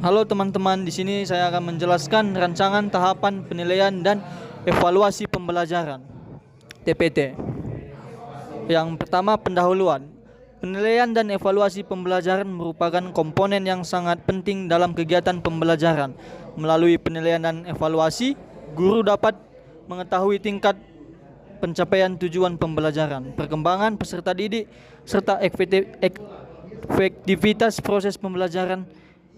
Halo teman-teman, di sini saya akan menjelaskan rancangan tahapan penilaian dan evaluasi pembelajaran (TPT). Yang pertama, pendahuluan. Penilaian dan evaluasi pembelajaran merupakan komponen yang sangat penting dalam kegiatan pembelajaran. Melalui penilaian dan evaluasi, guru dapat mengetahui tingkat pencapaian tujuan pembelajaran, perkembangan peserta didik, serta efektivitas proses pembelajaran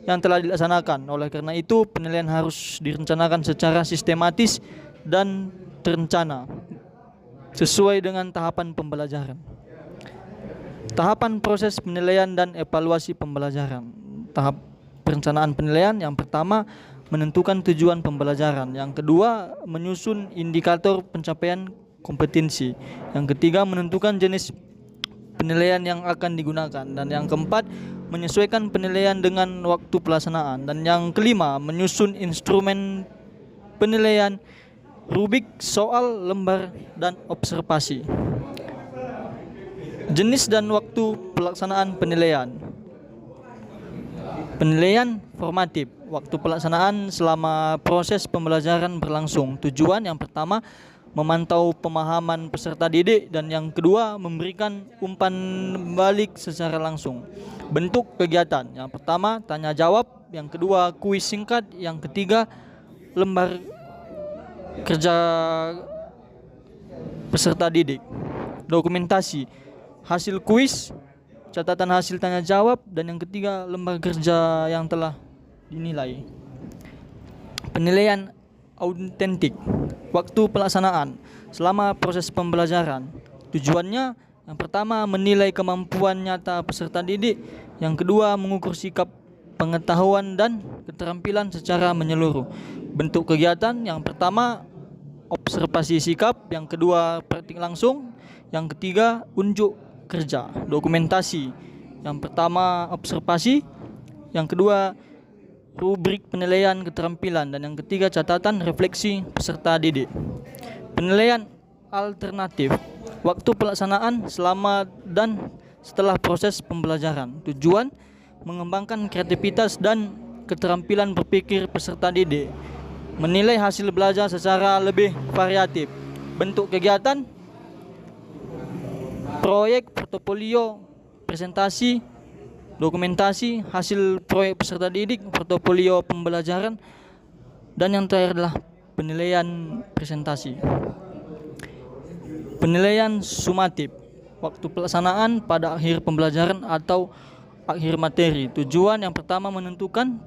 yang telah dilaksanakan. Oleh karena itu, penilaian harus direncanakan secara sistematis dan terencana sesuai dengan tahapan pembelajaran. Tahapan proses penilaian dan evaluasi pembelajaran. Tahap perencanaan penilaian: yang pertama, menentukan tujuan pembelajaran. Yang kedua, menyusun indikator pencapaian kompetensi. Yang ketiga, menentukan jenis penilaian yang akan digunakan. Dan yang keempat, menyesuaikan penilaian dengan waktu pelaksanaan. Dan yang kelima, menyusun instrumen penilaian, rubrik, soal, lembar, dan observasi. Jenis dan waktu pelaksanaan penilaian. Penilaian formatif, waktu pelaksanaan selama proses pembelajaran berlangsung. Tujuan: yang pertama, memantau pemahaman peserta didik, dan yang kedua, memberikan umpan balik secara langsung. Bentuk kegiatan: yang pertama, tanya jawab, yang kedua, kuis singkat, yang ketiga, lembar kerja peserta didik. Dokumentasi: hasil kuis, catatan hasil tanya jawab, dan yang ketiga, lembar kerja yang telah dinilai. Penilaian autentik, waktu pelaksanaan selama proses pembelajaran. Tujuannya: yang pertama, menilai kemampuan nyata peserta didik, yang kedua, mengukur sikap, pengetahuan, dan keterampilan secara menyeluruh. Bentuk kegiatan: yang pertama, observasi sikap, yang kedua, praktik langsung, yang ketiga, unjuk kerja. Dokumentasi: yang pertama, observasi, yang kedua, rubrik penilaian keterampilan, dan yang ketiga, catatan refleksi peserta didik. Penilaian alternatif, waktu pelaksanaan selama dan setelah proses pembelajaran. Tujuan: mengembangkan kreativitas dan keterampilan berpikir peserta didik, menilai hasil belajar secara lebih variatif. Bentuk kegiatan: proyek, portofolio, presentasi, dokumentasi hasil proyek peserta didik, portofolio pembelajaran, dan yang terakhir adalah penilaian presentasi. Penilaian sumatif, waktu pelaksanaan pada akhir pembelajaran atau akhir materi. Tujuan: yang pertama, menentukan